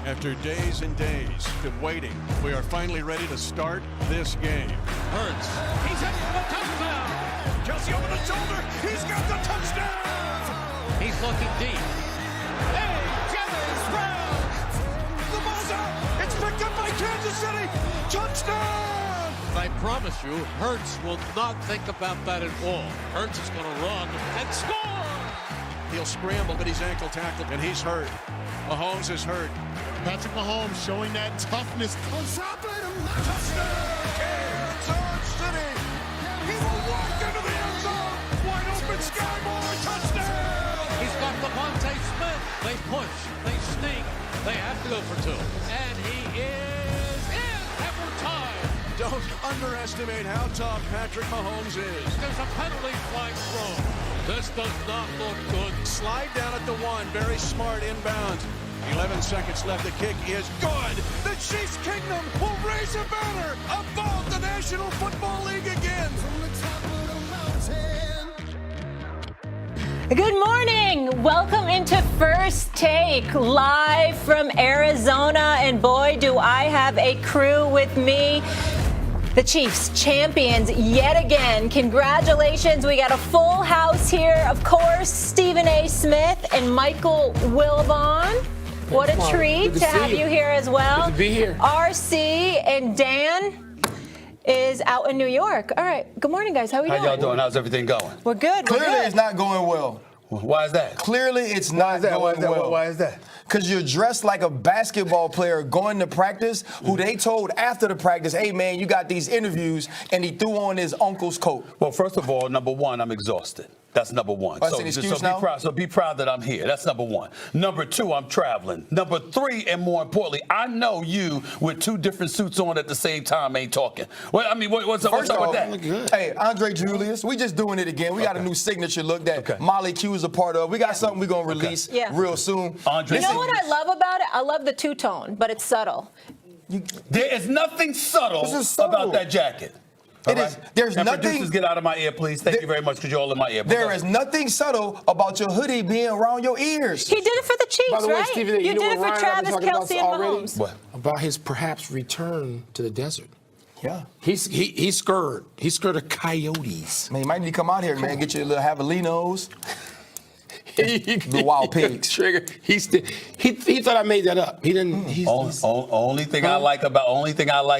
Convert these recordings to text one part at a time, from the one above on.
After days and days of waiting, we are finally ready to start this game. Hurts. He's heading for the touchdown. Kelsey over the shoulder. He's got the touchdown. He's looking deep. Hey, Jalen Brown. The ball's out. It's picked up by Kansas City. Touchdown. I promise you, Hurts will not think about that at all. Hurts is going to run and score. He'll scramble, but he's ankle tackled, and he's hurt. Mahomes is hurt. Patrick Mahomes showing that toughness. Touchdown. Kansas City. He will walk into the end zone. Wide open sky ball. Touchdown. He's got Devontae Smith. They push. They sneak. They have to go for two. And he is in every time. Don't underestimate how tough Patrick Mahomes is. There's a penalty flag thrown. This does not look good. Slide down at the one. Very smart inbounds. 11 seconds left. The kick is good. The Chiefs Kingdom will raise a banner above the National Football League again. From the top of the mountain. Good morning. Welcome into First Take, live from Arizona. And boy, do I have a crew with me. The Chiefs, champions yet again. Congratulations. We got a full house here. Of course, Stephen A. Smith and Michael Wilbon. What a treat to have you here as well. Good to be here. RC and Dan is out in New York. All right. Good morning, guys. How are we doing? How y'all doing? How's everything going? We're good. Clearly, We're good. it's not going well. Why is that? Clearly, it's not going well. Why is that? Because you're dressed like a basketball player going to practice who they told after the practice, hey, man, you got these interviews, and he threw on his uncle's coat. Well, first of all, number one, I'm exhausted. That's number one. That's an excuse now? Be proud that I'm here. That's number one. Number two, I'm traveling. Number three, and more importantly, I know you with two different suits on at the same time ain't talking. Well, I mean, what's up with that? Hey, Andre Julius, we just doing it again. We got a new signature look that Molly Q is a part of. We got something we're going to release real soon. You know what I love about it? I love the two-tone, but it's subtle. There is nothing subtle about that jacket. It is. There's and nothing. Producers, get out of my ear, please. Thank you very much, because you're all in my ear. There is nothing subtle about your hoodie being around your ears. He did it for the Chiefs, By the way, right? Stephen, you did it for Travis Kelce and Mahomes. What? About his perhaps return to the desert. Yeah. He's scared. He's scared of coyotes. Man, you might need to come out here, man. Get your little javelinos. The wild pigs. Trigger. He thought I made that up. He didn't. Only thing I like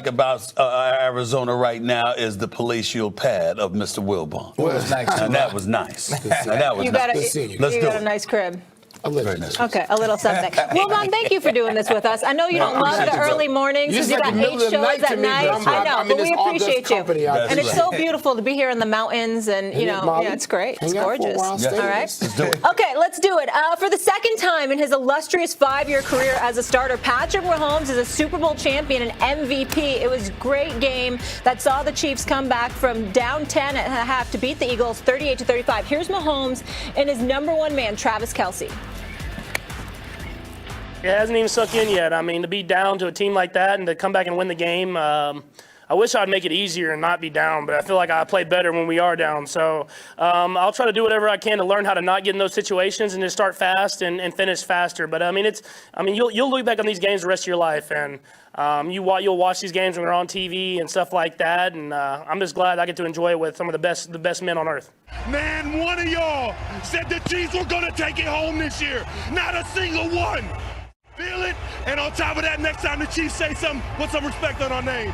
about Arizona right now is the palatial pad of Mr. Wilbon. Well, that's nice. And that was nice. You got a nice crib. Okay, a little something. Wilbon, thank you for doing this with us. I know you don't love the early mornings because you got 8 shows at night. I know, but we appreciate you. And it's so beautiful to be here in the mountains, and it's great. It's gorgeous. All right. Let's do it. Okay, let's do it. For the second time in his illustrious 5-year career as a starter, Patrick Mahomes is a Super Bowl champion and MVP. It was a great game that saw the Chiefs come back from down 10 at half to beat the Eagles 38-35. Here's Mahomes and his number one man, Travis Kelce. It hasn't even sunk in yet. I mean, to be down to a team like that and to come back and win the game, I wish I'd make it easier and not be down, but I feel like I play better when we are down. So I'll try to do whatever I can to learn how to not get in those situations and to start fast and finish faster. But you'll look back on these games the rest of your life, and you'll watch these games when they're on TV and stuff like that. And I'm just glad I get to enjoy it with some of the best men on earth. Man, one of y'all said the Chiefs were going to take it home this year. Not a single one. Feel it. And on top of that, next time the Chiefs say something, put some respect on our name.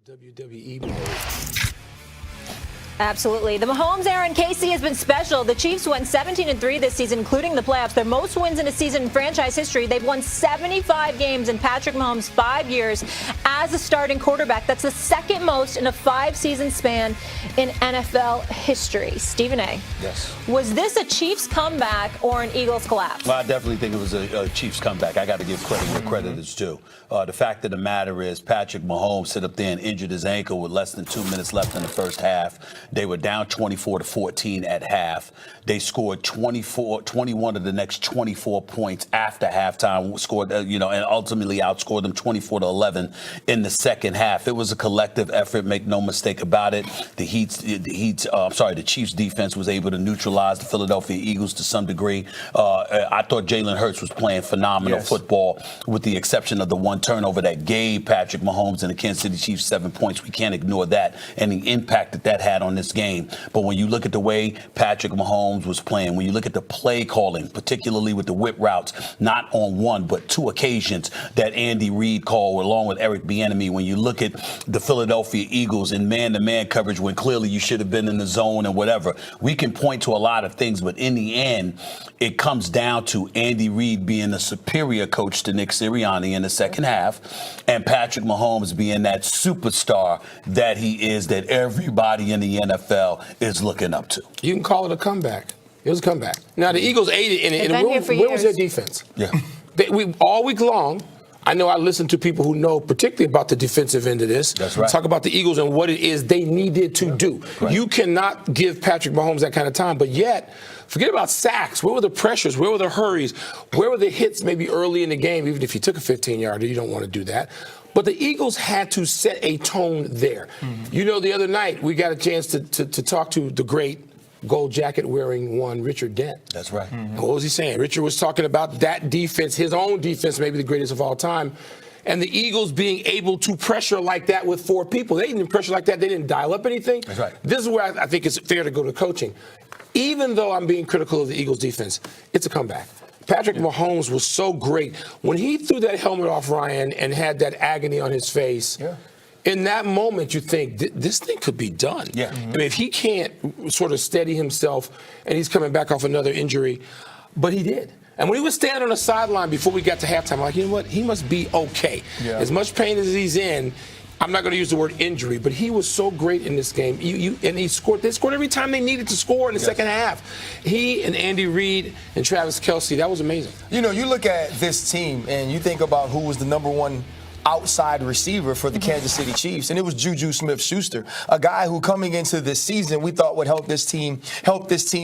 WWE mode. Absolutely. The Mahomes era in KC has been special. The Chiefs went 17-3 this season, including the playoffs. Their most wins in a season in franchise history. They've won 75 games in Patrick Mahomes' 5 years as a starting quarterback. That's the second most in a 5-season span in NFL history. Stephen A. Yes. Was this a Chiefs comeback or an Eagles collapse? Well, I definitely think it was a Chiefs comeback. I got to give credit where credit is due. The fact of the matter is Patrick Mahomes sit up there and injured his ankle with less than 2 minutes left in the first half. They were down 24-14 at half. They scored 21 of the next 24 points after halftime, scored, and ultimately outscored them 24-11 in the second half. It was a collective effort, make no mistake about it. The Chiefs defense was able to neutralize the Philadelphia Eagles to some degree. I thought Jalen Hurts was playing phenomenal football, with the exception of the one turnover that gave Patrick Mahomes and the Kansas City Chiefs 7 points. We can't ignore that and the impact that had on this game. But when you look at the way Patrick Mahomes was playing, when you look at the play calling, particularly with the whip routes, not on one but two occasions that Andy Reid called along with Eric Bieniemy, when you look at the Philadelphia Eagles in man-to-man coverage when clearly you should have been in the zone and whatever, we can point to a lot of things, but in the end, it comes down to Andy Reid being a superior coach to Nick Sirianni in the second half, and Patrick Mahomes being that superstar that he is, that everybody in the NFL is looking up to. You can call it a comeback. It was a comeback. Now, the Eagles aided in it. And where was their defense? Yeah. All week long, I know I listened to people who know particularly about the defensive end of this. That's right. Talk about the Eagles and what it is they needed to do. Right. You cannot give Patrick Mahomes that kind of time, but yet, forget about sacks. Where were the pressures? Where were the hurries? Where were the hits maybe early in the game? Even if you took a 15-yarder, you don't want to do that. But the Eagles had to set a tone there. Mm-hmm. The other night, we got a chance to talk to the great gold jacket wearing one, Richard Dent. That's right. Mm-hmm. What was he saying? Richard was talking about that defense, his own defense, maybe the greatest of all time, and the Eagles being able to pressure like that with four people. They didn't pressure like that. They didn't dial up anything. That's right. This is where I think it's fair to go to coaching. Even though I'm being critical of the Eagles defense, it's a comeback. Patrick Mahomes was so great. When he threw that helmet off Ryan and had that agony on his face, in that moment, you think, this thing could be done. Yeah. I mean, if he can't sort of steady himself and he's coming back off another injury, but he did. And when he was standing on the sideline before we got to halftime, I'm like, you know what? He must be okay. Yeah. As much pain as he's in, I'm not going to use the word injury, but he was so great in this game. And he scored. They scored every time they needed to score in the second half. He and Andy Reid and Travis Kelce, that was amazing. You look at this team and you think about who was the number one outside receiver for the Kansas City Chiefs, and it was Juju Smith-Schuster, a guy who coming into this season we thought would help this team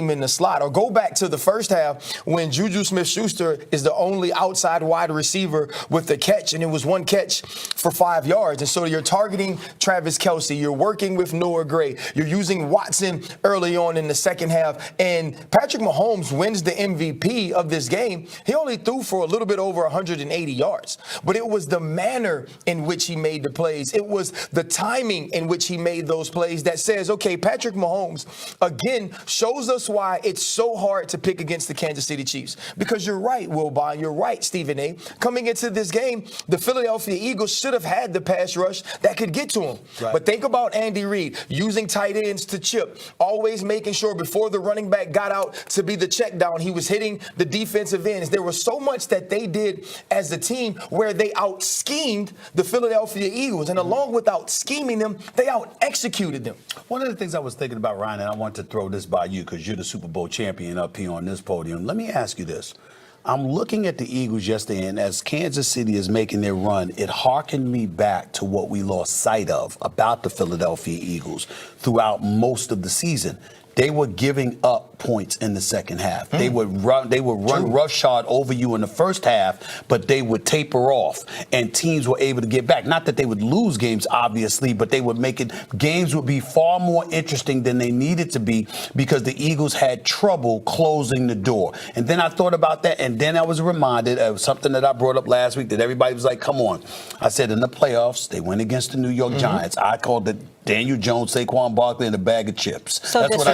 in the slot. Or go back to the first half when Juju Smith-Schuster is the only outside wide receiver with the catch, and it was one catch for 5 yards. And so you're targeting Travis Kelce, you're working with Noah Gray, you're using Watson early on in the second half, and Patrick Mahomes wins the MVP of this game. He only threw for a little bit over 180 yards, but it was the manner in which he made the plays. It was the timing in which he made those plays that says, okay, Patrick Mahomes, again, shows us why it's so hard to pick against the Kansas City Chiefs. Because you're right, Wilbon, you're right, Stephen A. Coming into this game, the Philadelphia Eagles should have had the pass rush that could get to him. Right. But think about Andy Reid using tight ends to chip, always making sure before the running back got out to be the check down, he was hitting the defensive ends. There was so much that they did as a team where they out-schemed the Philadelphia Eagles, and along with out-scheming them, they out-executed them. One of the things I was thinking about, Ryan, and I want to throw this by you because you're the Super Bowl champion up here on this podium. Let me ask you this. I'm looking at the Eagles yesterday, and as Kansas City is making their run, it harkened me back to what we lost sight of about the Philadelphia Eagles throughout most of the season. They were giving up points in the second half. They would run roughshod over you in the first half, but they would taper off, and teams were able to get back. Not that they would lose games, obviously, but they would make it. Games would be far more interesting than they needed to be because the Eagles had trouble closing the door. And then I thought about that, and then I was reminded of something that I brought up last week that everybody was like, "Come on!" I said in the playoffs they went against the New York Giants. I called it Daniel Jones, Saquon Barkley, and a bag of chips. So that's what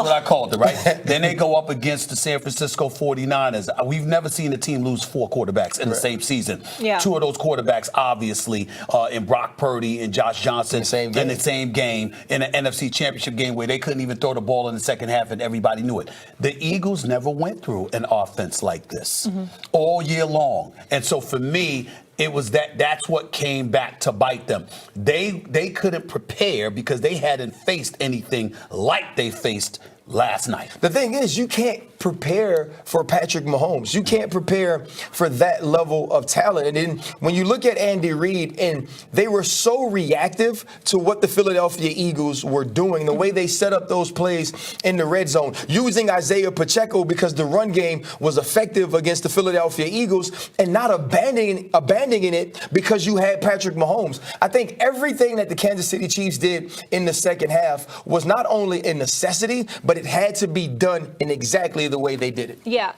I called it, right? Then they go up against the San Francisco 49ers. We've never seen a team lose 4 quarterbacks in the same season. Yeah. 2 of those quarterbacks, obviously, in Brock Purdy and Josh Johnson in the same game, in an NFC Championship game where they couldn't even throw the ball in the second half and everybody knew it. The Eagles never went through an offense like this all year long. And so for me, it was that's what came back to bite them. They couldn't prepare because they hadn't faced anything like they faced last night. The thing is, you can't prepare for Patrick Mahomes. You can't prepare for that level of talent. And then when you look at Andy Reid, and they were so reactive to what the Philadelphia Eagles were doing, the way they set up those plays in the red zone, using Isaiah Pacheco because the run game was effective against the Philadelphia Eagles, and not abandoning it because you had Patrick Mahomes. I think everything that the Kansas City Chiefs did in the second half was not only a necessity, but it had to be done in exactly the way they did it. Yeah,